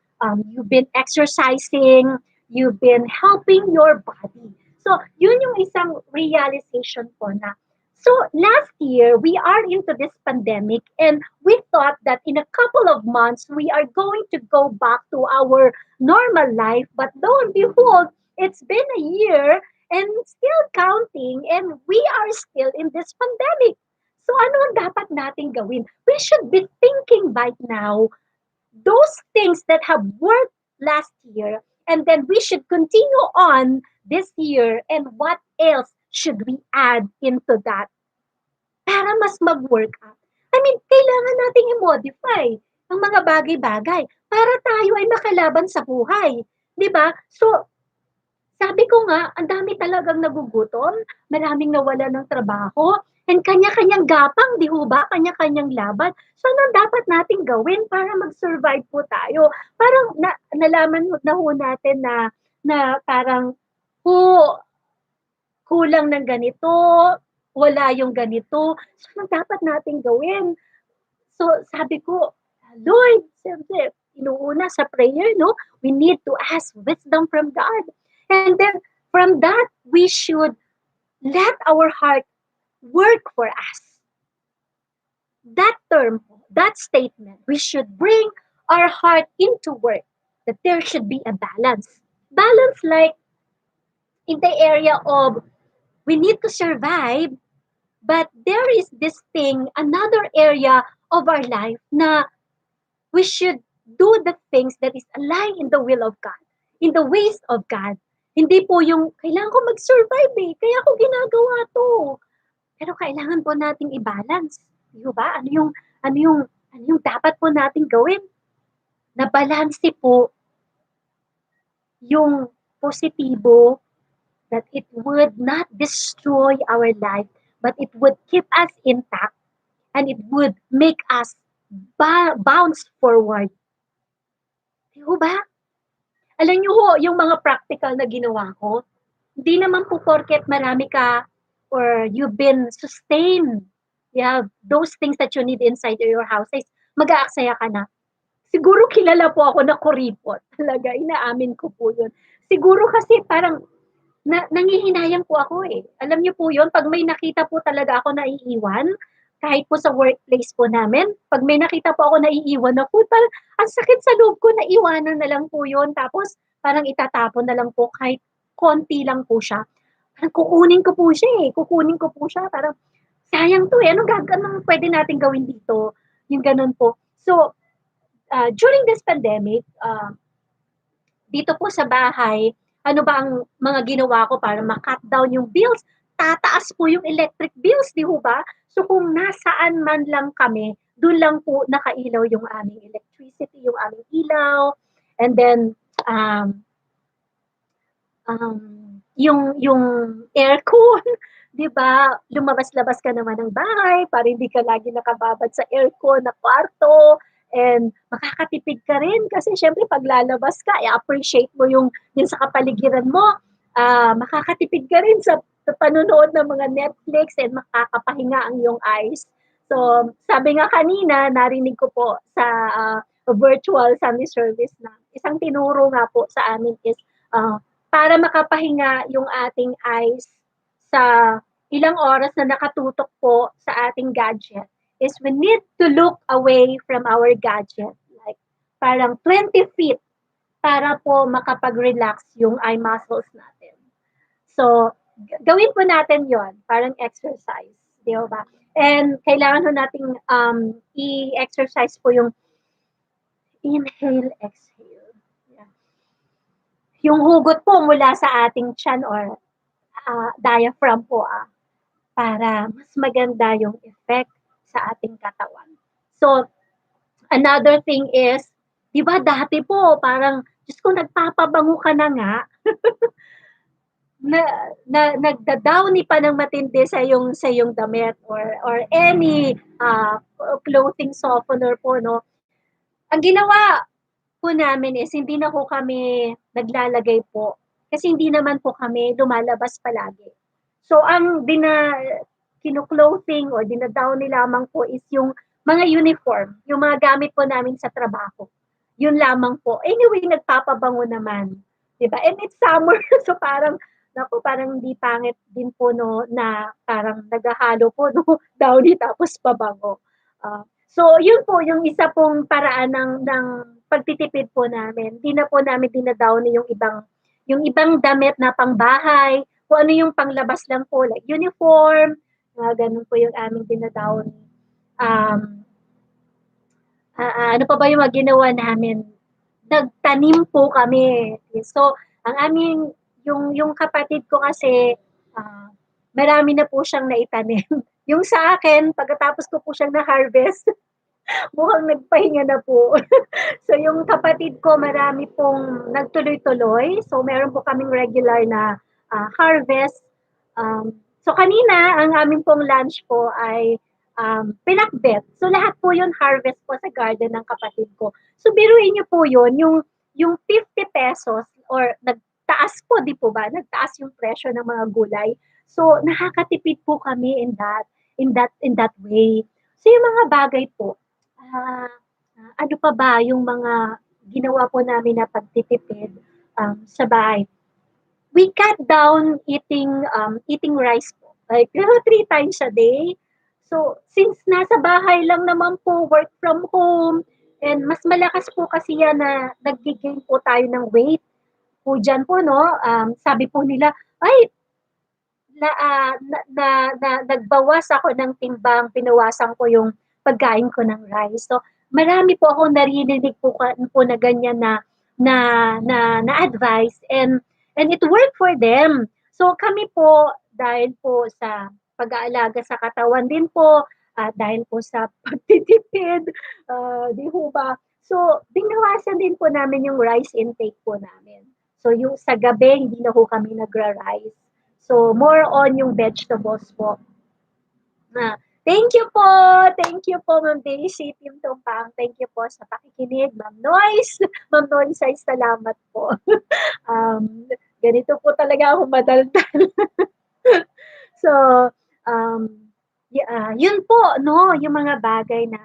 you've been exercising, you've been helping your body. So, yun yung isang realization ko na. So, last year, we are into this pandemic and we thought that in a couple of months, we are going to go back to our normal life. But lo and behold, it's been a year and still counting and we are still in this pandemic. So ano ang dapat nating gawin? We should be thinking right now those things that have worked last year, and then we should continue on this year, and what else should we add into that para mas mag-workout. I mean, kailangan nating i-modify ang mga bagay-bagay para tayo ay makalaban sa buhay. 'Di ba? So, sabi ko nga, ang dami talagang nagugutom, maraming nawalan ng trabaho, and kanya-kanyang gapang, 'di ho ba? Kanya-kanyang laban. So, ano dapat nating gawin para mag-survive po tayo? Parang nalaman na ho natin na parang, "Oh, kulang ng ganito, wala yung ganito." So, ano dapat nating gawin? So, sabi ko, Lord, siyempre, inuuna sa prayer, no? We need to ask wisdom from God. And then, from that, we should let our heart work for us. That term, that statement, we should bring our heart into work, that there should be a balance. balance like in the area of we need to survive, but there is this thing, another area of our life na we should do the things that is aligned in the will of God, in the ways of God. Hindi po yung, kailangan ko mag-survive eh, kaya ko ginagawa to. Pero kailangan po nating i-balance. Di ba? Ano yung, ano yung dapat po nating gawin? Na balanse po yung positibo, that it would not destroy our life, but it would keep us intact and it would make us bounce forward. Di ba? Alam niyo ho, yung mga practical na ginawa ko, hindi naman po porket marami ka or you've been sustained, you have those things that you need inside your house, is mag-aaksaya ka na. Siguro kilala po ako na kuripot. Talaga, inaamin ko po yun. Siguro kasi parang nangihinayang po ako eh. Alam niyo po yun, pag may nakita po talaga ako naiiwan, kahit po sa workplace po namin, pag may nakita po ako naiiwan ako, parang ang sakit sa loob ko, naiwanan na lang po yun. Tapos parang itatapon na lang po kahit konti lang po siya. Parang kukunin ko po siya eh. Kukunin ko po siya. Parang sayang to eh. Anong pwede natin gawin dito? Yung ganun po. So, during this pandemic, dito po sa bahay, ano ba ang mga ginawa ko para ma-cut down yung bills? Tataas po yung electric bills, di ba? So kung nasaan man lang kami, doon lang po nakailaw yung aming electricity, yung aming ilaw, and then um, yung aircon, 'di ba? Lumabas-labas ka naman ng bahay para hindi ka lagi nakababad sa aircon na kwarto, and makakatipid ka rin kasi syempre pag lalabas ka, i-appreciate mo yung sa kapaligiran mo. Makakatipid ka rin sa panonood ng mga Netflix and makakapahinga ang iyong eyes. So, sabi nga kanina, narinig ko po sa virtual Sunday service na isang tinuro nga po sa amin is uh, para makapahinga yung ating eyes sa ilang oras na nakatutok po sa ating gadget is we need to look away from our gadget. Like, parang 20 feet para po makapag-relax yung eye muscles natin. So, gawin po natin yon parang exercise. Di ba? And kailangan ho nating i-exercise po yung inhale, exhale. Yeah. Yung hugot po mula sa ating chan or diaphragm po para mas maganda yung effect sa ating katawan. So, another thing is, di ba dati po, parang, Diyos ko, nagpapabango ka na nga, nagda-downy pa ng matindi sa yung damit or any clothing softener po, no? Ang ginawa po namin is hindi na po kami naglalagay po kasi hindi naman po kami lumalabas palagi. So ang kino-clothing or dina-down lamang po is yung mga uniform, yung mga gamit po namin sa trabaho. Yun lamang po. Anyway, nagpapabango naman, 'di ba? And it's summer, so parang hindi pangit din po no na parang naghahalo po no downy tapos pabango. So yun po yung isa pong paraan ng pagtitipid po namin. Hindi na po namin dina-downy yung ibang damit na pangbahay, kung ano yung panglabas lang po, like uniform, ganun po yung aming dina-downy. Um, ano pa ba yung mga ginawa namin? Nagtanim po kami. So, ang aming, yung kapatid ko kasi, marami na po siyang naitanim. Yung sa akin, pagkatapos ko po siyang na-harvest, mukhang nagpahinga na po. So, yung kapatid ko, marami pong nagtuloy-tuloy. So, meron po kaming regular na harvest. So, kanina, ang aming pong lunch po ay pinakbet. So, lahat po yun harvest po sa garden ng kapatid ko. So, biruin niyo po yun, yung 50 pesos or nagtaas po, di po ba? Nagtaas yung presyo ng mga gulay. So, nakakatipid po kami in that way. So, yung mga bagay po, ano pa ba yung mga ginawa po namin na pagtitipid sa bahay? We cut down eating rice po. Like, 3 times a day. So, since nasa bahay lang naman po, work from home, and mas malakas po kasi yan na nag-gain po tayo ng weight. po diyan po 'no, sabi po nila, "Ay nagbawas ako ng timbang, pinawasan ko yung pagkain ko ng rice." So, marami po akong naririnig po na ganyan na na advice and it worked for them. So, kami po dahil po sa pag-aalaga sa katawan din po at dahil po sa pagtitipid, 'di ho ba? So, binawasan din po namin yung rice intake po namin. So, yung sa gabi hindi na ho kami nagra-rice. So, more on yung vegetables po. Na, thank you po Ma'am Daisy, Team Tumpang. Thank you po sa pakikinig, Ma'am Noyce. Ma'am Noyce ay salamat po. Um, ganito po talaga ako madaldal. So, um, yun po, no, yung mga bagay na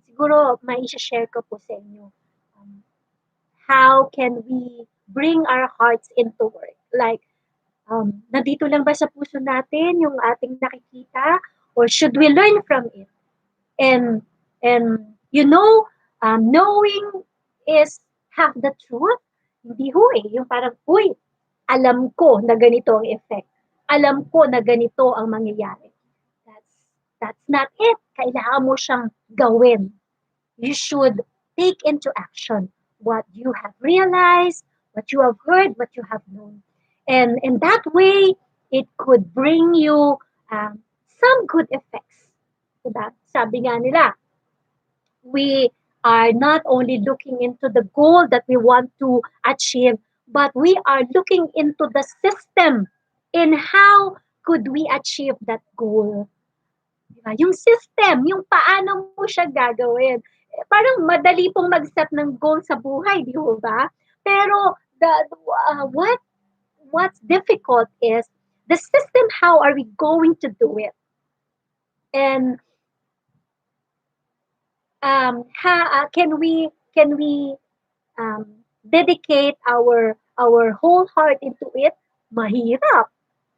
siguro mai-share ko po sa inyo. Um, how can we bring our hearts into work? Like, nandito lang ba sa puso natin yung ating nakikita or should we learn from it? And and you know, knowing is half the truth. Hindi ho eh, yung parang, uy, alam ko na ganito ang effect. Alam ko na ganito ang mangyayari. That's, that's not it. Kailangan mo siyang gawin. You should take into action what you have realized, what you have heard, what you have known. And in that way, it could bring you some good effects. Diba? Sabi nga nila, we are not only looking into the goal that we want to achieve, but we are looking into the system in how could we achieve that goal. Diba? Yung system, yung paano mo siya gagawin. Parang madali pong mag-set ng goal sa buhay, di ba? Pero what what's difficult is the system. How are we going to do it? And can we dedicate our whole heart into it? Mahirap.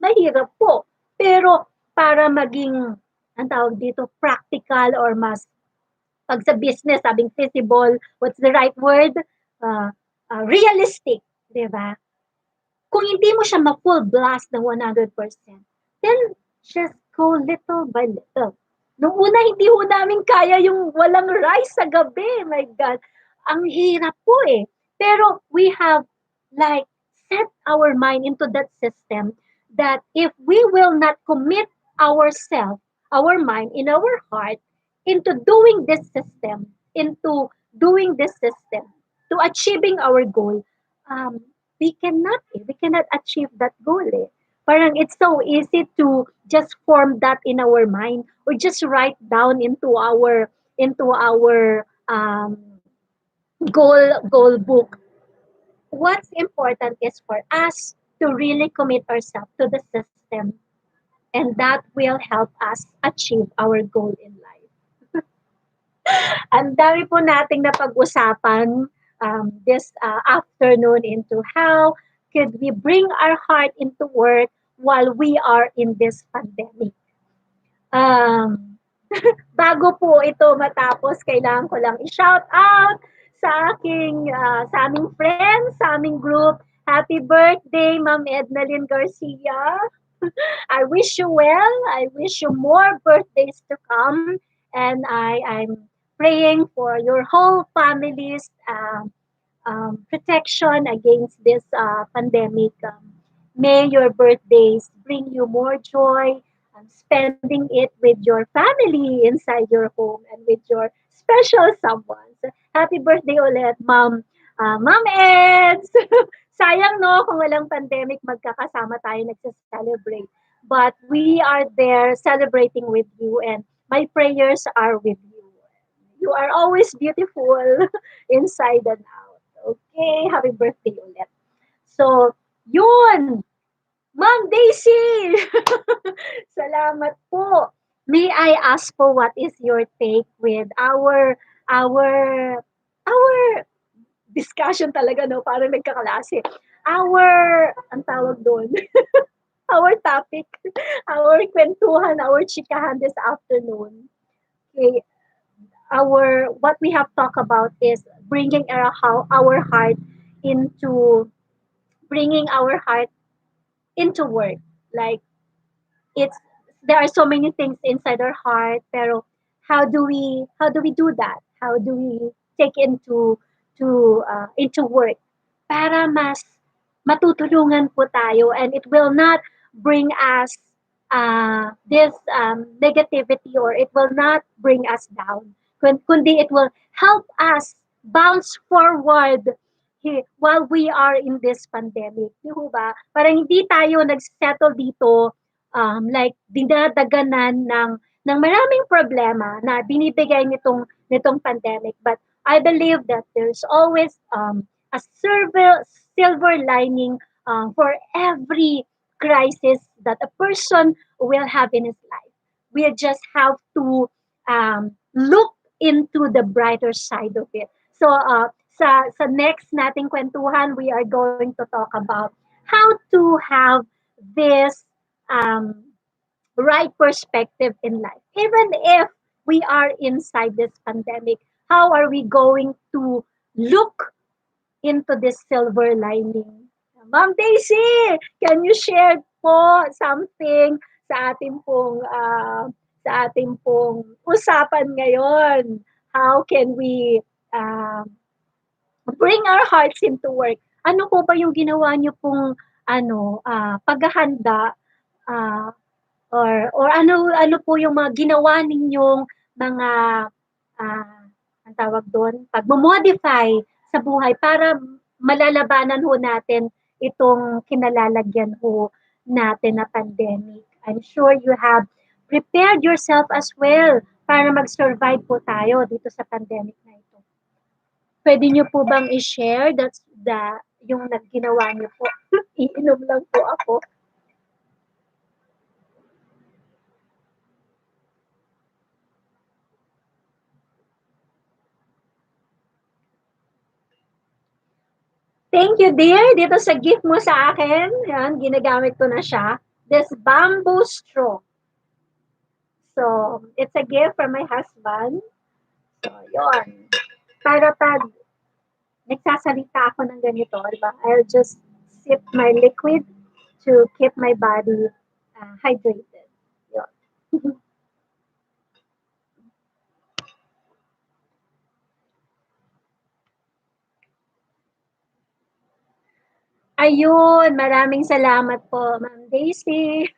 Mahirap po. Pero para maging ang tawag dito practical or mas pag sa business, sabing feasible, what's the right word? Uh, realistic, di ba? Kung hindi mo siya ma-full blast ng 100%, then just go little by little. Nung una, hindi ho namin kaya yung walang rice sa gabi. My God. Ang hirap po eh. Pero we have like set our mind into that system that if we will not commit ourselves, our mind, in our heart, into doing this system, into doing this system, to achieving our goal, um, we cannot achieve that goal eh. Parang it's so easy to just form that in our mind or just write down into our goal book. What's important is for us to really commit ourselves to the system and that will help us achieve our goal in life. Ang dami po nating napag-usapan this afternoon into how could we bring our heart into work while we are in this pandemic. Um, bago po ito matapos, kailangan ko lang i-shout out sa aming friends, sa aming group. Happy birthday, Ma'am Ednalyn Garcia. I wish you well. I wish you more birthdays to come. And I'm praying for your whole family's protection against this pandemic. May your birthdays bring you more joy, spending it with your family inside your home and with your special someone. So, happy birthday ulit, Ma'am Eds! Sayang no, kung walang pandemic, magkakasama tayo nagsa-celebrate. But we are there celebrating with you and my prayers are with you. You are always beautiful inside and out. Okay, happy birthday ulit. So, yun! Ma'am Daisy! Salamat po. May I ask po what is your take with our our discussion talaga no, parang nagkakalase. Ang tawag doon, our topic, our kwentuhan, our chikahan this afternoon. Okay, what we have talked about is bringing our heart into bringing our heart into work. Like it's there are so many things inside our heart, pero how do we do that? How do we take into work para mas matutulungan po tayo, and it will not bring us this negativity, or it will not bring us down, kundi it will help us bounce forward while we are in this pandemic. Di ho ba? Parang hindi tayo nag-settle dito, like dinadaganan ng maraming problema na binibigay nitong pandemic. But I believe that there's always a silver lining for every crisis that a person will have in his life. We just have to look into the brighter side of it. So, sa next nating kwentuhan, we are going to talk about how to have this um, right perspective in life. Even if we are inside this pandemic, how are we going to look into this silver lining? Ma'am Daisy, can you share po something sa ating pong usapan ngayon? How can we bring our hearts into work? Ano po ba yung ginawa niyo pong paghahanda, ah, or ano po yung mga ginawa ninyong mga, ang tawag do'n, pagmo-modify sa buhay para malalabanan ho natin itong kinalalagyan ho natin na pandemic. I'm sure you have prepared yourself as well para mag-survive po tayo dito sa pandemic na ito. Puwede niyo po bang i-share yung ginawa niyo po? Iinom lang po ako. Thank you, dear. Dito sa gift mo sa akin, yan, ginagamit ko na siya. This bamboo straw. So, it's a gift from my husband. So, yun. Para pag nagsasalita ako ng ganito, diba? I'll just sip my liquid to keep my body hydrated. Yun. Ayun, maraming salamat po, Ma'am Daisy.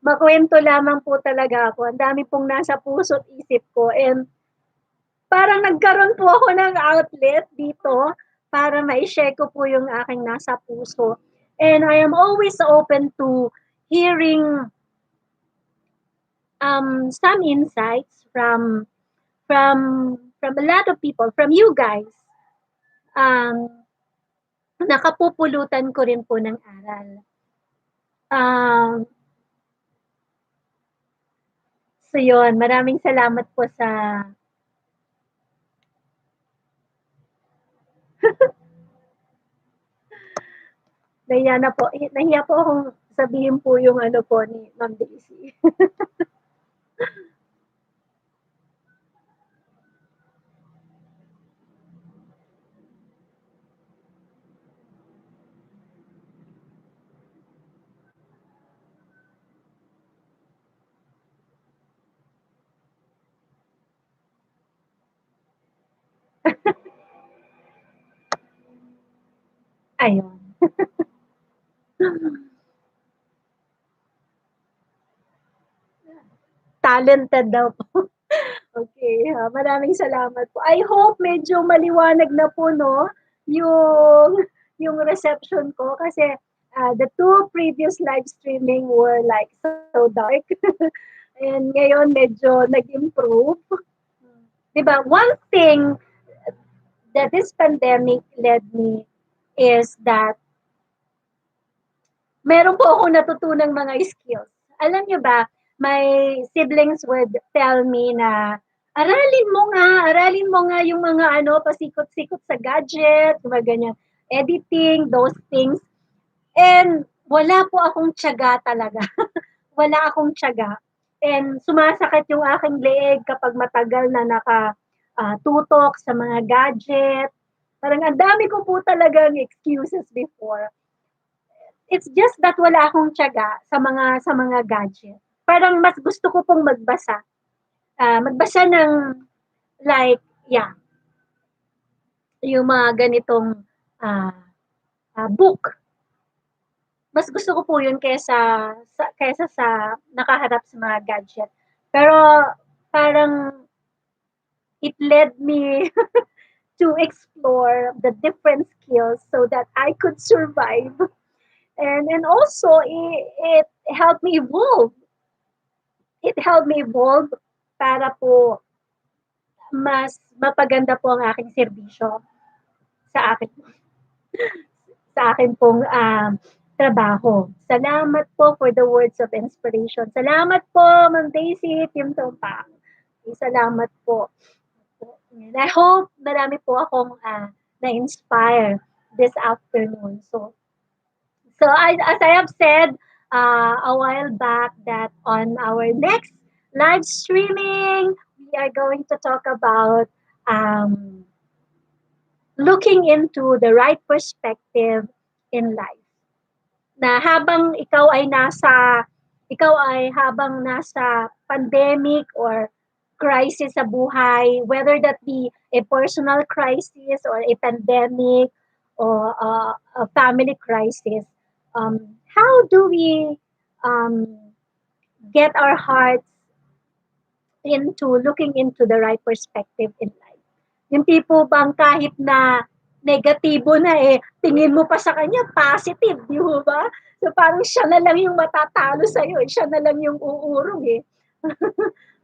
Makuwento lamang po talaga ako. Ang dami pong nasa puso't isip ko, and parang nagkaroon po ako ng outlet dito para mai-share ko po yung aking nasa puso. And I am always open to hearing some insights from a lot of people, from you guys. Um, Nakapupulutan ko rin po ng aral. Um, so yun, maraming salamat po sa nahiya po akong sabihin po yung ano po ni Ma'am Daisy. Ayun. Talented daw po. Okay, maraming salamat po. I hope medyo maliwanag na po 'no, yung yung reception ko kasi, the two previous live streaming were like so dark. And ngayon medyo nag-improve. 'Di ba, one thing that this pandemic led me is that meron po akong natutunang mga skills. Alam niyo ba, my siblings would tell me na, aralin mo nga yung mga ano, pasikot-sikot sa gadget, mga ganyan, editing, those things. And wala po akong tiyaga talaga. Wala akong tiyaga. And sumasakit yung aking leeg kapag matagal na tutok sa mga gadget. Parang ang dami ko po talagang excuses before. It's just that wala akong tiyaga sa mga gadget. Parang mas gusto ko pong magbasa. Magbasa ng like, yeah, yung mga ganitong ah, book. Mas gusto ko po yun kaysa sa nakaharap sa mga gadget. Pero parang it led me to explore the different skills so that I could survive. And also it helped me evolve. It helped me evolve para po mas mapaganda po ang aking serbisyo sa akin sa akin pong trabaho. Salamat po for the words of inspiration. Salamat po, Ma'am Daisy, Team Tumpang. Salamat po. And I hope marami po akong na-inspire this afternoon. So as I have said a while back that on our next live streaming, we are going to talk about um, looking into the right perspective in life. Na habang nasa pandemic or crisis sa buhay, whether that be a personal crisis or a pandemic or a family crisis, how do we um, get our hearts into looking into the right perspective in life? Yung tipo bang kahit na negatibo na tingin mo pa sa kanya positive, di ba? So parang siya na lang yung matatalo sa'yo, siya na lang yung uurong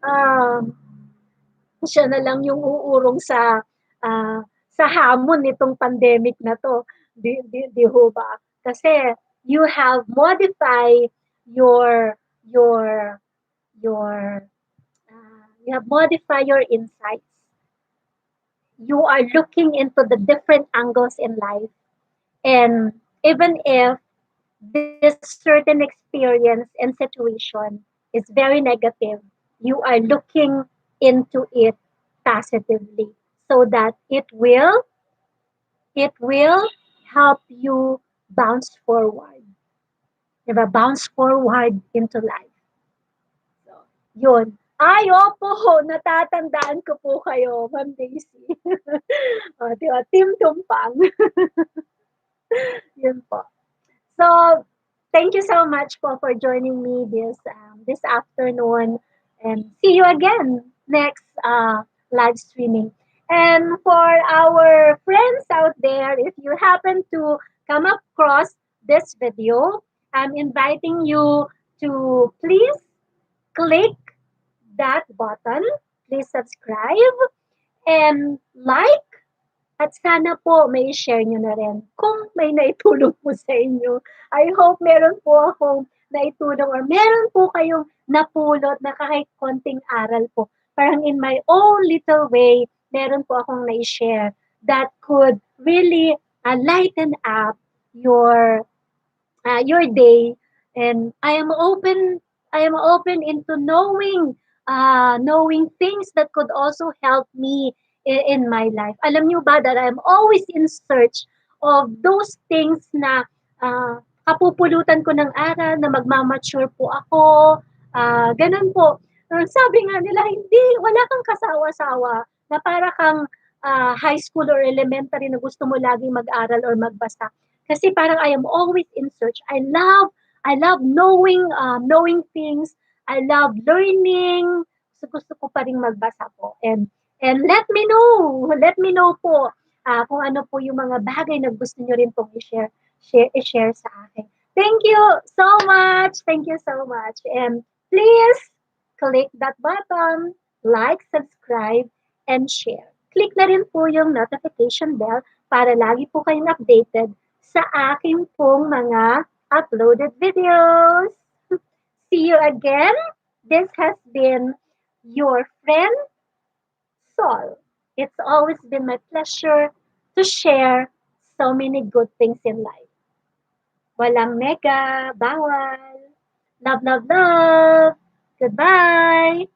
um, siya na lang yung uurong sa hamon nitong pandemic na to, di ho ba? Kasi you have modified your your your you have modified your insights. You are looking into the different angles in life. And even if this certain experience and situation is very negative, you are looking into it positively so that it will help you bounce forward. Diba? Bounce forward into life. So, yun. Ay, opo, natatandaan ko po kayo, Ma'am Daisy. Diba? Team Tumpang. Yun po. So, thank you so much po for joining me this afternoon, and see you again next live streaming. And for our friends out there, if you happen to come across this video, I'm inviting you to please click that button, please subscribe and like. At sana po may share nyo na rin kung may naitulong po sa inyo. I hope meron po akong naitulong or meron po kayong napulot na kahit konting aral po. Parang in my own little way, meron po akong na-share that could really lighten up your day. And I am open into knowing things that could also help me in my life. Alam niyo ba that I'm always in search of those things na kapupulutan ko ng aral, na magmamature po ako, ganun po. Sabi nga nila, hindi, wala kang kasawa-sawa, na para kang high school or elementary na gusto mo laging mag-aral or magbasa. Kasi parang I am always in search. I love knowing things. I love learning. So gusto ko pa ring magbasa po. And let me know po kung ano po yung mga bagay na gusto niyo rin pong i-share sa akin. Thank you so much. Thank you so much. And please click that button, like, subscribe, and share. Click na rin po yung notification bell para lagi po kayong updated sa aking pong mga uploaded videos. See you again. This has been your friend, Sol. It's always been my pleasure to share so many good things in life. Walang nega, bawal. Love, love, love. Goodbye.